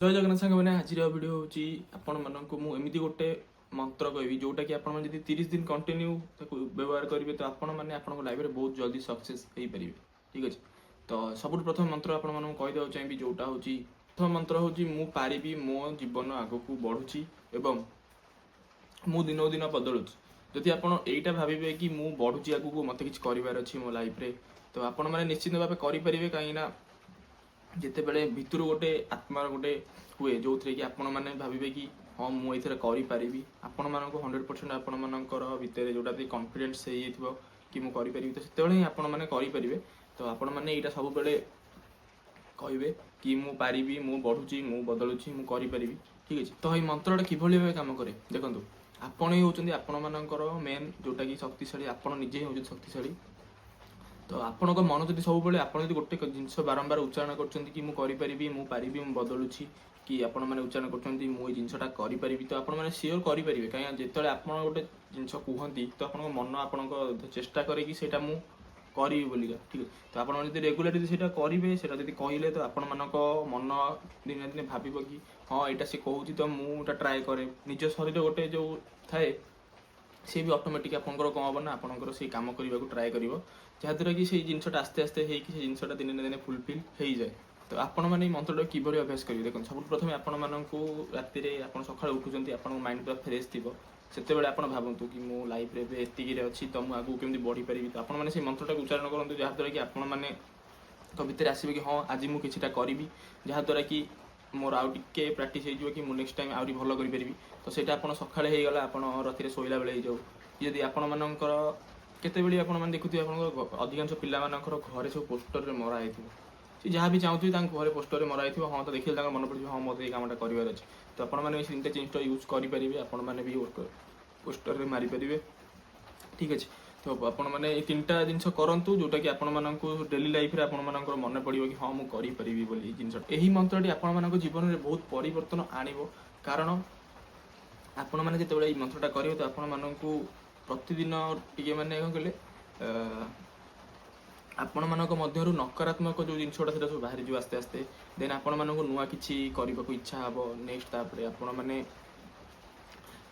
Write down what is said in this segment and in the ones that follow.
जय जगन्नाथ सांग मैंने आज भिडियो हूँ एमती गोटे मंत्र कहि जोटा कि आप 30 दिन कंटिन्यू व्यवहार करेंगे तो आपण मैंने लाइफ में बहुत जल्दी सक्सेस हो पारे। ठीक अच्छे तो सब प्रथम मंत्र आपको कहीदेव चाहिए जोटा हूँ प्रथम मंत्र हूँ मु पारिबी मो जीवन आग को बढ़ुची एवं मु दिन दिन बदलुची। जदि आप भावे कि मु बढ़ुची आगू मत कि अच्छी मो लाइफ रे तो आपण मैंने निश्चित भाव करेंगे कहीं जिते बड़े भितर गोटे आत्मार गोटे हुए जो थे कि आपण मैंने भावे कि हाँ मुझे करी आपण मानक 100% आपण मानकर भितर जोटा कॉन्फिडेंस हो कि मुझे करी तो से ही आपण मैंने करेंगे। तो आपण मैंने यहाँ सब बड़े कहे कि मु पारिबी मु बढ़ुची मु बदलुची मु करी। ठीक अच्छे तो ये मंत्रटा किभली भाव कम करे देखो आपण ही होती आपण मानकर मेन जोटा कि शक्तिशाली आपण निजे ही होती शक्तिशाली। तो आपण मन जब सब आप गोटे जिनस बारंबार उच्चारण करी मु बदलुची कि आपण मैंने उच्चारण कर जिनसा करी तो आप सियोर करेंगे कहीं जिते आप गोटे जिनस कहती तो आप मन आपण चेष्टा करें मु करी बोलिका। ठीक है तो आप रेगुलार से करेंगे से कहले तो आपण मान मन दिन दिन भाव कि हाँ यहाँ से कहूँ तो मुझे ट्राए करे निज शरीर गोटे जो थाए सी भी ऑटोमेटिक आपंकर कौन हम ना आपंकर से कम करने को ट्राए कर जहाँद्वारा कि जिनसा आस्ते आस्ते जिनसा दिन दिन फुलफिल हो जाए। तो आपण मैंने मंत्रटा किभली अभ्यास करेंगे देखो सब प्रथम आपण मानक राति सका उठुंट आप माइंड पूरा फ्रेश थी से आप भावतु कि मो लाइफ रे एतिक अच्छी तो मुझे आगे केमी बढ़ी पारि तो आप मैंने मंत्रटा उच्चारण करूँ जहाँद्वारा कि आपण मैंने तो भितर आसवे कि हाँ आज मुझे किसी करी जहाँद्वारा कि मोर आउ टे प्राक्ट हो कि नेक्स्ट टाइम आहरी भल करी तो सहीटा आप सका होगा आप राति शोला बेले हो जदि आपण मानकर केतबे आप देखुए आप अधिकांश पिला घरे सब पोस्टर मराई सी जहाँ भी चाहूँ घरे पोस्टर मराई हाँ तो देखिए मन पड़े हाँ मत ये कमटा कर अच्छे तो आपने तीन जिन यूज करेंगे आपण मैंने भी पोस्टर मारिपारे। ठीक अच्छे तो आपण मैंने तीनटा जिन करूँ जोटा कि आपण मानक डेली लाइफ रे आपण मानकर मन पड़ो कि हाँ मुझे करी बोली जिन यही मंत्रटी आपण मानक जीवन में बहुत परिवर्तन आणव कारण आपण मैंने जो मंत्रटा करेंगे तो आपण मानक प्रतिदिन टे माने कौन कहले आपण मानक मध्यरु नकारात्मक जो जिनसटा से सब बाहरी जो आस्ते आस्ते देन आपण मानक नुआ किछि करबा को इच्छा हबो नेक्स्ट तापरे आपण माने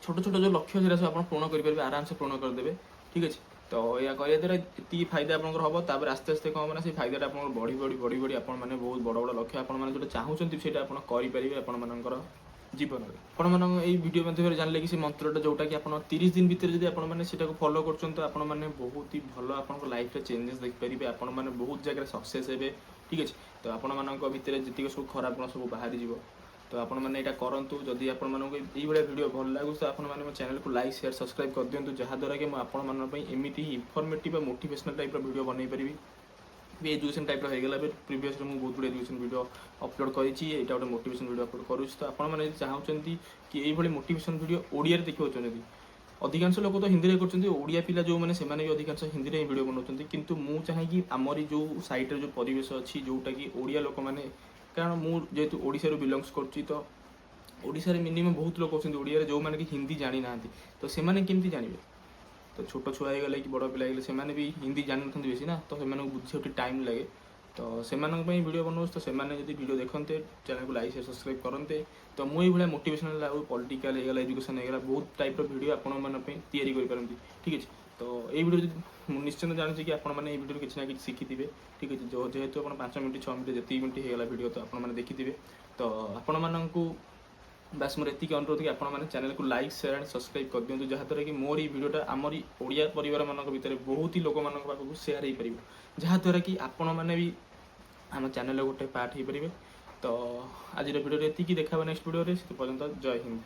छोट छोट जो लक्ष्य से आप पूर्ण करेंगे आराम से पूर्ण करदे। ठीक अच्छे तो यह करने द्वारा ये फायदा आप हम तापर आस्ते आस्ते कौन मैंने फायदा आप बढ़ी बढ़ी बढ़ी बढ़ी आप बहुत बड़ बड़ लक्ष्य आप चाहूँगी से करेंगे आपर जीवन में आपण मान भिडियो मध्यम जानले कि मंत्रटा जोटा कि आप 30 दिन भितर जब आप फॉलो कर तो आपण मैंने बहुत ही भल आप लाइफ में चेंजेस देखिपारे आपण मैंने बहुत जगह सक्सेस हे। ठीक अच्छे तो आपण मान भितर जी सब खराब गुण सब बाहरी जीव तो आपण मैंने यहाँ करूँ जदि आपण मानक ये वीडियो भल लगे तो आप मो चैनल को लाइक शेयर सब्सक्राइब कर दिंतु जहाँद्वारा कि मुझे एमती ही इनफॉर्मेटिव मोटिवेशनल टाइप वीडियो बनई पारि भी एजुकेशन टाइप होगा प्रीवियस मुझे बहुत गुड एजुकेशन वीडियो अपलोड करी गोटे मोटिवेशन वीडियो अपलोड करुँच तो आपने चाहते कि ये मोटिवेशन वीडियो ओडिया देखा चाहते अधिकांश लोग तो हिंदी में कर पिला जो मैंने भी अधिकांश हिंदी में वीडियो बनाते किंतु मु चाहे कि आमरी जो साइट जो परिवेश अच्छी जोटा कि ओडिया लोक मैंने कारण मुझे ओडिशा बिलंगस कर तो ओडिशा रे मिनिमम बहुत लोग अच्छे ओडिया जो मैंने कि हिंदी जानी ना तो से केमती जानवे तो छोट छुआ हो गले कि बड़ पिला गले से भी हिंदी जानी ना बेसी ना तो से बुझे टाइम लगे तो से वीडियो बनाऊँ तो से वीडियो देखते चैनल को लाइक शेयर सब्सक्राइब करते तो मुझे भाई मोटिवेशनल पॉलिटिकल होगा एजुकेशन होगा बहुत टाइप वीडियो आपंपाई या। ठीक है तो ये वीडियो निश्चित जानूँ कि आपने वीडियो किसी ना कि शिखिथे। ठीक है जो जेहेतु आप 5 मिनट 6 मिनट जितनी मिनट होगा वीडियो तो आपने देखिथे तो आपण मानक बस मोर एतिक अनुरोध कि आपण चैनल को लाइक शेयर एंड सब्सक्राइब कर दिंतु जहाँद्वारा कि मोर ये वीडियोटा आमरी ओडिया परिवार मानक भितर बहुत ही लोक मानक पाखक शेयर हो पार जहाँद्वारा कि आपण मैंने भी आम चैनल गोटे पार्ट हो पारे। तो आज वीडियो एतिक देखा नेक्स्ट वीडियो से पर्यंत जय हिंद।